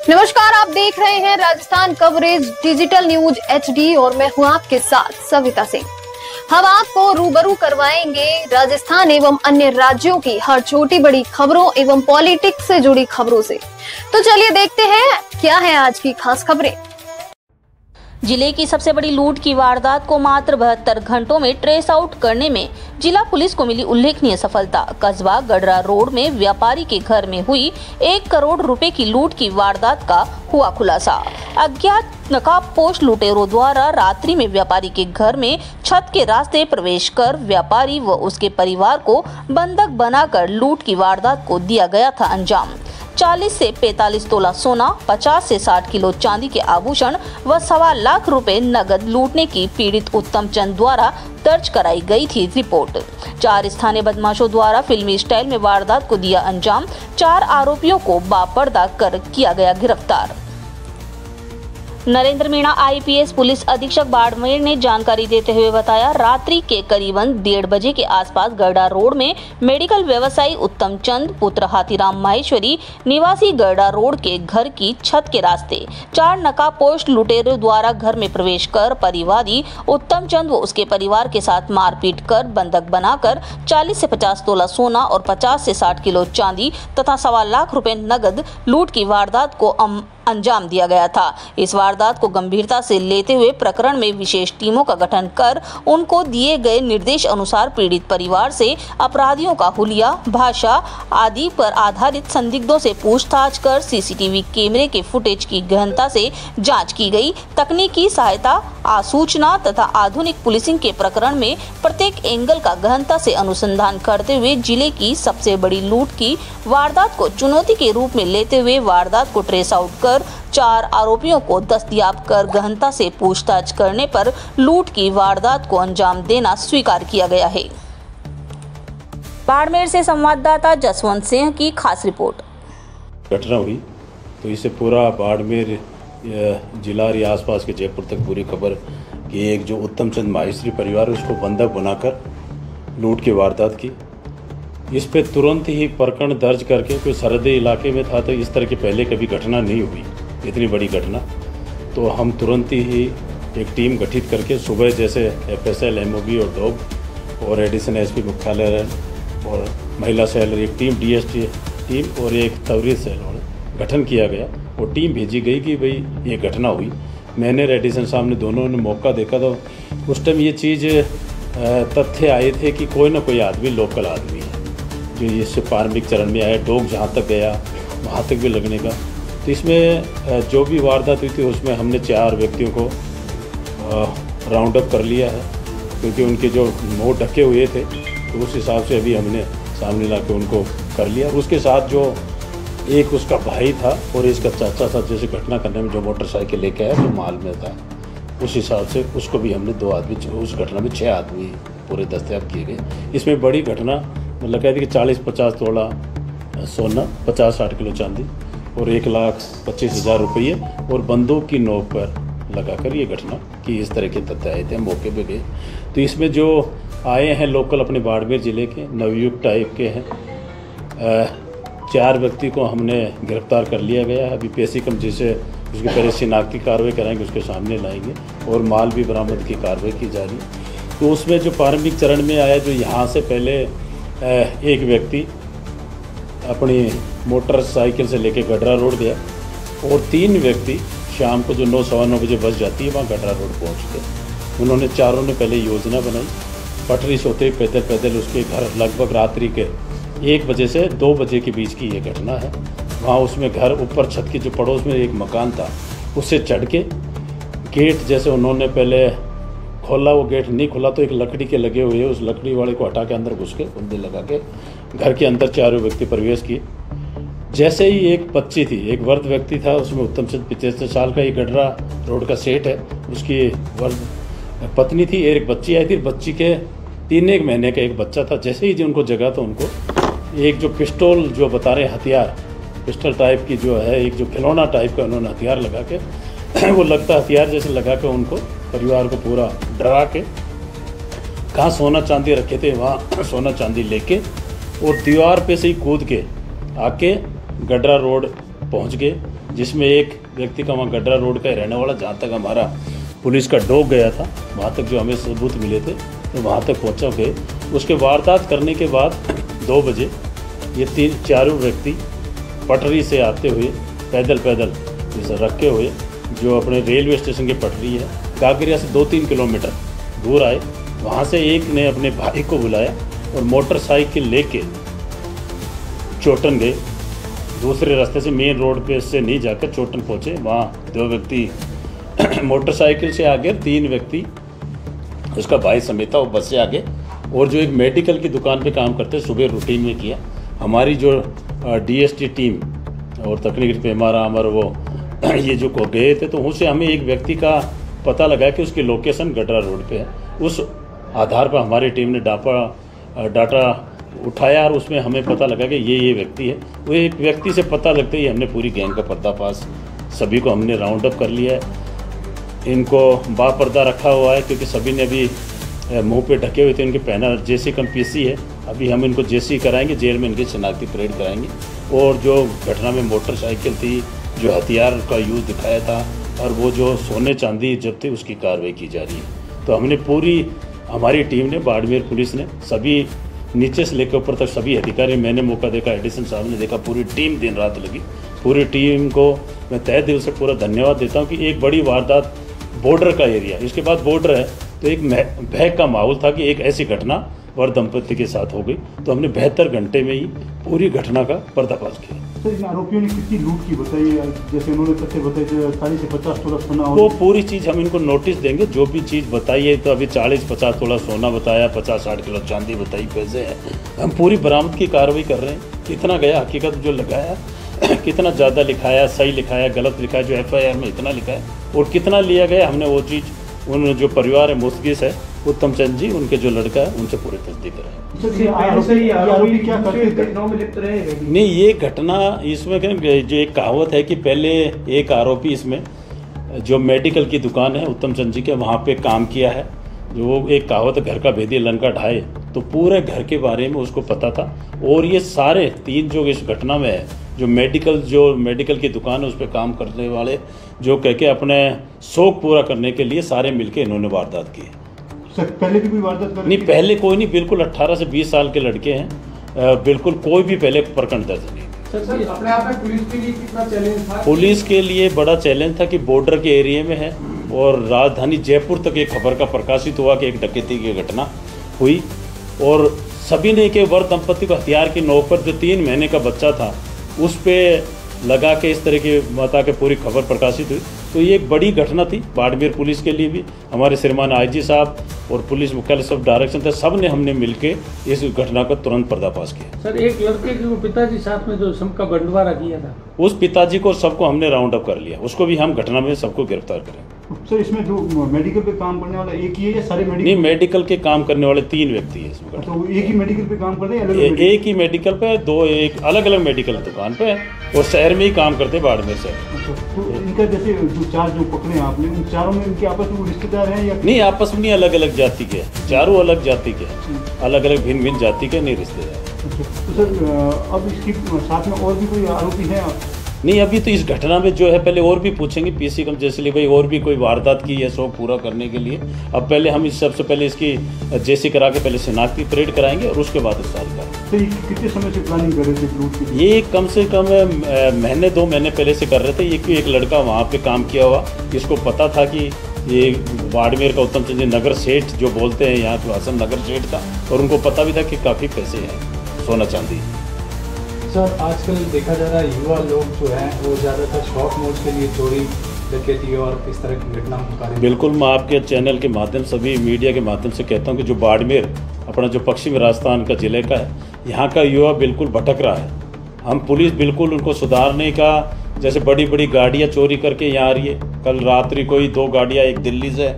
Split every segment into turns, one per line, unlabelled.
नमस्कार, आप देख रहे हैं Rajasthan coverage digital news HD और मैं हूं आपके साथ सविता सिंह। हम आपको रूबरू करवाएंगे राजस्थान एवं अन्य राज्यों की हर छोटी बड़ी खबरों एवं पॉलिटिक्स से जुड़ी खबरों से। तो चलिए देखते हैं क्या है आज की खास खबरें।
जिले की सबसे बड़ी लूट की वारदात को मात्र 72 घंटों में ट्रेस आउट करने में जिला पुलिस को मिली उल्लेखनीय सफलता। कस्बा गडरा रोड में व्यापारी के घर में हुई 1 करोड़ रुपए की लूट की वारदात का हुआ खुलासा। अज्ञात नकाबपोश लुटेरों द्वारा रात्रि में व्यापारी के घर में छत के रास्ते प्रवेश कर व्यापारी व उसके परिवार को बंधक बनाकर लूट की वारदात को दिया गया था अंजाम। 40 से 45 तोला सोना, 50 से 60 किलो चांदी के आभूषण व 1.25 लाख रुपए नगद लूटने की पीड़ित उत्तम चंद द्वारा दर्ज कराई गई थी रिपोर्ट। 4 स्थानीय बदमाशों द्वारा फिल्मी स्टाइल में वारदात को दिया अंजाम। 4 आरोपियों को बापर्दा कर किया गया गिरफ्तार। नरेंद्र मीणा IPS पुलिस अधीक्षक बाड़मेर ने जानकारी देते हुए बताया, रात्रि के करीबन 1:30 बजे के आसपास गरडा रोड में मेडिकल व्यवसायी उत्तम चंद पुत्र हाथीराम माहेश्वरी निवासी गरडा रोड के घर की छत के रास्ते 4 नकाबपोश लुटेरों द्वारा घर में प्रवेश कर परिवादी उत्तम चंद व उसके परिवार के साथ मारपीट कर बंधक बनाकर 40 से 50 तोला सोना और 50 से 60 किलो चांदी तथा 1.25 लाख रुपए नगद लूट की वारदात को अंजाम दिया गया था। इस वारदात को गंभीरता से लेते हुए प्रकरण में विशेष टीमों का गठन कर उनको दिए गए निर्देश अनुसार पीड़ित परिवार से अपराधियों का हुलिया, भाषा आदि पर आधारित संदिग्धों से पूछताछ कर CCTV कैमरे के फुटेज की गहनता से जांच की गई। तकनीकी सहायता, आसूचना तथा आधुनिक पुलिसिंग के प्रकरण में प्रत्येक एंगल का गहनता से अनुसंधान करते हुए जिले की सबसे बड़ी लूट की वारदात को चुनौती के रूप में लेते हुए वारदात को ट्रेस आउट कर 4 आरोपियों को दस्तयाब कर गहनता से पूछताछ करने पर लूट की वारदात को अंजाम देना स्वीकार किया गया है। बाड़मेर से संवाददाता जसवंत सिंह की खास रिपोर्ट।
घटना हुई तो इससे पूरा बाड़मेर जिला और आसपास के जयपुर तक पूरी खबर कि एक जो उत्तम चंद माहेश्वरी परिवार उसको बंधक बनाकर लूट की वारदात की। इस पे तुरंत ही प्रकरण दर्ज करके, कोई सरहदी इलाके में था तो इस तरह की पहले कभी घटना नहीं हुई, इतनी बड़ी घटना। तो हम तुरंत ही एक टीम गठित करके सुबह जैसे FSL, MOB और डॉग और एडिशनल SP मुख्यालय और महिला सेल, एक टीम DST टीम और एक तवरीत सेल गठन किया गया। वो टीम भेजी गई कि भाई ये घटना हुई। मैंने एडिशन साहब ने दोनों ने मौका देखा तो उस टाइम ये चीज़ तथ्य आए थे कि कोई ना कोई आदमी लोकल आदमी है जो इससे प्रारंभिक चरण में आया। डॉग जहाँ तक गया वहाँ तक भी लगने का। तो इसमें जो भी वारदात हुई थी उसमें हमने 4 व्यक्तियों को राउंड अप कर लिया है, क्योंकि उनके जो मुँह ढके हुए थे तो उस हिसाब से अभी हमने सामने ला के उनको कर लिया। और उसके साथ जो एक उसका भाई था और इसका चाचा था, जैसे घटना करने में जो मोटरसाइकिल लेके आया जो माल में था, उस हिसाब से उसको भी हमने 2 आदमी, उस घटना में 6 आदमी पूरे दस्तयाब किए गए। इसमें बड़ी घटना मतलब कहते कि 40-50 तोला सोना, 50-60 किलो चांदी और 1,25,000 रुपये और बंदूक की नोक पर लगाकर ये घटना की। इस तरह के तथ्य आए थे, मौके पे गए। तो इसमें जो आए हैं लोकल अपने बाड़मेर ज़िले के नवयुक्त टाइप के हैं। 4 व्यक्ति को हमने गिरफ्तार कर लिया गया है। अभी पेशी कम जिसे उसकी पहले शिनाख्ती कार्रवाई कराएंगे, उसके सामने लाएंगे और माल भी बरामद की कार्रवाई की जा रही है। तो उसमें जो प्रारंभिक चरण में आया, जो यहाँ से पहले एक व्यक्ति अपनी मोटरसाइकिल से लेके गडरा रोड गया और 3 व्यक्ति शाम को जो 9-9:15 बजे बस जाती है वहाँ गडरा रोड पहुँचते। उन्होंने चारों ने पहले योजना बनाई, पटरी से उतरे पैदल उसके घर लगभग रात्रि के 1 बजे से 2 बजे के बीच की ये घटना है। वहाँ उसमें घर ऊपर छत की जो पड़ोस में एक मकान था उससे चढ़ के गेट जैसे उन्होंने पहले खोला, वो गेट नहीं खुला तो एक लकड़ी के लगे हुए उस लकड़ी वाले को हटा के अंदर घुस के कुंडे लगा के घर के अंदर 4 व्यक्ति प्रवेश किए। जैसे ही एक बच्ची थी, एक वृद्ध व्यक्ति था, उसमें उत्तम चंद 75 साल का, ये गडरा रोड का सेठ है, उसकी वृद्ध पत्नी थी, एक बच्ची आई थी। बच्ची के 3 महीने का एक बच्चा था। जैसे ही जो उनको जगह तो उनको एक जो पिस्टल जो बता रहे हथियार, पिस्टल टाइप की जो है, एक जो खिलौना टाइप का उन्होंने हथियार लगा के वो लगता हथियार जैसे लगा के उनको परिवार को पूरा डरा के कहाँ सोना चांदी रखे थे वहाँ सोना चांदी लेके और दीवार पे से ही कूद के आके गडरा रोड पहुँच गए, जिसमें एक व्यक्ति का वहाँ गडरा रोड का ही रहने वाला, जहाँ तक हमारा पुलिस का डॉग गया था वहाँ तक जो हमें सबूत मिले थे तो वहाँ तक पहुँचा गए। उसके वारदात करने के बाद 2 बजे ये चारों व्यक्ति पटरी से आते हुए पैदल जैसे रखे हुए जो अपने रेलवे स्टेशन की पटरी है काकरिया से 2-3 किलोमीटर दूर आए। वहाँ से एक ने अपने भाई को बुलाया और मोटरसाइकिल लेके चोटन गए, दूसरे रास्ते से मेन रोड पे से नहीं जाकर चोटन पहुँचे। वहाँ 2 व्यक्ति मोटरसाइकिल से आगे, 3 व्यक्ति उसका भाई समेत वो बस से आगे, और जो एक मेडिकल की दुकान पे काम करते सुबह रूटीन में किया। हमारी जो DST टीम और तकनीकी पेमारा हमारा वो ये जो को गए थे तो उससे हमें एक व्यक्ति का पता लगा कि उसकी लोकेशन गडरा रोड पे है। उस आधार पर हमारी टीम ने डाटा उठाया और उसमें हमें पता लगा कि ये व्यक्ति है। वो एक व्यक्ति से पता लगते ही हमने पूरी गैंग का पर्दाफाश, सभी को हमने राउंड अप कर लिया है। इनको बापर्दा रखा हुआ है क्योंकि सभी ने अभी मुंह पे ढके हुए थे, इनके पहना जेसी कम PC है। अभी हम इनको जेसी कराएंगे, जेल में इनकी शनाख्ती परेड कराएंगे। और जो घटना में मोटरसाइकिल थी, जो हथियार का यूज़ दिखाया था और वो जो सोने चांदी जब थे उसकी कार्रवाई की जा रही है। तो हमने पूरी हमारी टीम ने, बाड़मेर पुलिस ने, सभी नीचे से लेकर ऊपर तक सभी अधिकारी, मैंने मौका देखा, एडिशन साहब ने देखा, पूरी टीम दिन रात लगी। पूरी टीम को मैं तहे दिल से पूरा धन्यवाद देता हूँ कि एक बड़ी वारदात, बॉर्डर का एरिया, इसके बाद बॉर्डर है तो एक भय का माहौल था कि एक ऐसी घटना वर दंपति के साथ हो गई। तो हमने 72 घंटे में ही पूरी घटना का पर्दाफाश किया।
तो इन आरोपियों ने कितनी लूट की बताई, जैसे उन्होंने तथ्य बताए 40 से 50 तोला सोना,
वो पूरी चीज़ हम इनको नोटिस देंगे। जो भी चीज़ बताई है, तो अभी 40-50 तोला सोना बताया, 50-60 किलो चांदी बताई, पैसे हैं। हम पूरी बरामद की कार्रवाई कर रहे हैं। कितना गया, हकीकत जो लगाया कितना ज़्यादा लिखाया, सही लिखाया, गलत लिखाया, जो FIR में इतना लिखा है और कितना लिया गया, हमने वो चीज़ उन जो परिवार है मुस्तगिस है उत्तम चंद जी, उनके जो लड़का है उनसे पूरी तस्दीक कराए।
आरोपी क्या करते थे?
नहीं, ये घटना इसमें जो एक कहावत है कि पहले एक आरोपी इसमें जो मेडिकल की दुकान है उत्तम चंद जी के, वहाँ पे काम किया है। जो एक कहावत, घर का भेदी लंका ढाए, तो पूरे घर के बारे में उसको पता था। और ये सारे 3 जो इस घटना में है, जो मेडिकल की दुकान है उस पर काम करने वाले, जो कह के अपने शौक पूरा करने के लिए सारे मिलके इन्होंने वारदात की।
पहले भी कोई वारदात
नहीं, पहले कोई नहीं, बिल्कुल 18 से 20 साल के लड़के हैं, बिल्कुल कोई भी पहले प्रकरण दर्ज नहीं।
सर, अपने आप में पुलिस के लिए कितना चैलेंज था?
पुलिस के लिए बड़ा चैलेंज था कि बॉर्डर के एरिया में है और राजधानी जयपुर तक एक खबर का प्रकाशित हुआ कि एक डकैती की घटना हुई और सभी ने के वर दंपति को हथियार की नोक पर जो 3 महीने का बच्चा था उस पर लगा के इस तरह की बता के पूरी खबर प्रकाशित हुई। तो ये एक बड़ी घटना थी बाड़मेर पुलिस के लिए भी। हमारे श्रीमान IG साहब और पुलिस मुख्यालय सब डायरेक्शन थे, सब ने हमने मिलके इस घटना का तुरंत पर्दाफाश किया।
सर, एक लड़के के पिताजी साथ में जो सबका बंटवारा किया था,
उस पिताजी को सबको हमने राउंड अप कर लिया, उसको भी हम घटना में सबको गिरफ्तार करें।
सर, इसमें जो मेडिकल पे काम करने वाला एक ही है या सारे मेडिकल?
नहीं, मेडिकल के काम करने वाले 3 व्यक्ति है इसमें।
तो एक ही मेडिकल पे काम करते हैं?
एक ही मेडिकल पे, 2 एक अलग अलग मेडिकल दुकान पे और शहर में ही काम करते बाड़मेर से।
तो इनका जैसे जो 4 जो पकड़े आपने, उन चारों में इनके आपस में रिश्तेदार हैं या
नहीं? आपस में नहीं, अलग अलग जाति के, चारों अलग जाति के, अलग अलग भिन्न जाति के, नहीं रिश्तेदार।
तो सर, अब इसके साथ में और भी कोई आरोपी है?
नहीं, अभी तो इस घटना में जो है पहले और भी पूछेंगे PC कम जैसे भाई और भी कोई वारदात की है शौक पूरा करने के लिए। अब पहले हम इस सबसे पहले इसकी JC करा के पहले शनाख्ती परेड कराएंगे और उसके बाद इस साल का।
तो ये कितने समय से प्लानिंग कर रहे थे लूट की?
ये कम से कम 1-2 महीने पहले से कर रहे थे। ये क्यों, एक लड़का वहाँ पे काम किया हुआ, इसको पता था कि ये बाड़मेर का उत्तम चंद नगर सेठ जो बोलते हैं यहाँ तो असम नगर सेठ था, और उनको पता भी था कि काफ़ी पैसे हैं सोना चांदी।
सर, आजकल देखा जा रहा है युवा लोग जो हैं वो ज़्यादातर शौक मौज के लिए चोरी डकैती और इस तरह की घटनाओं को करें।
बिल्कुल, मैं आपके चैनल के माध्यम, सभी मीडिया के माध्यम से कहता हूँ कि जो बाड़मेर अपना जो पश्चिमी राजस्थान का जिले का है, यहाँ का युवा बिल्कुल भटक रहा है। हम पुलिस बिल्कुल उनको सुधारने का, जैसे बड़ी बड़ी गाड़ियाँ चोरी करके यहाँ आ रही है। कल रात्रि कोई 2 गाड़ियाँ, एक दिल्ली से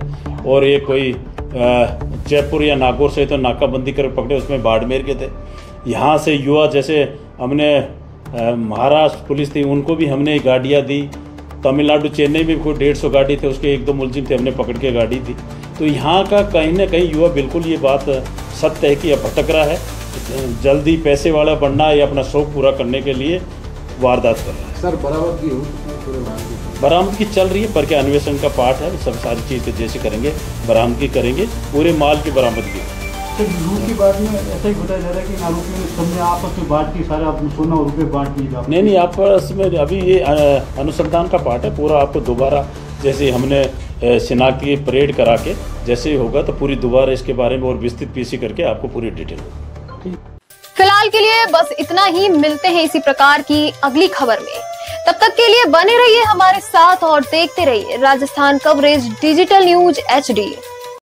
और एक कोई जयपुर या नागौर से, तो नाकाबंदी कर पकड़े, उसमें बाड़मेर के थे। यहाँ से युवा, जैसे हमने महाराष्ट्र पुलिस थी, उनको भी हमने गाड़ियाँ दी तमिलनाडु चेन्नई में कोई 150 गाड़ी थे, उसके 1-2 मुलजिम थे, हमने पकड़ के गाड़ी दी। तो यहाँ का कहीं ना कहीं युवा बिल्कुल ये बात सत्य है कि यह भटक रहा है, जल्दी पैसे वाला बनना या अपना शौक पूरा करने के लिए वारदात कर रहा है।
सर
बरामदगी चल रही है, पर क्या अन्वेषण का पार्ट है, सब सारी चीज़ जैसे करेंगे बरामदगी करेंगे, पूरे माल की बरामदगी।
सर लूट के बाद में ऐसा ही बताया जा रहा है कि आरोपियों ने सबने आपस में बांट की, सारा सोना और रुपये बांट लिए।
नहीं, आपस में अभी ये अनुसंधान का पार्ट है पूरा। आपको दोबारा जैसे हमने शिनाख्ती परेड करा के जैसे ही होगा तो पूरी दोबारा इसके बारे में और विस्तृत पीसी करके आपको पूरी डिटेल होगी।
फिलहाल के लिए बस इतना ही, मिलते हैं इसी प्रकार की अगली खबर में। तब तक के लिए बने रहिए हमारे साथ और देखते रहिए Rajasthan coverage digital news HD।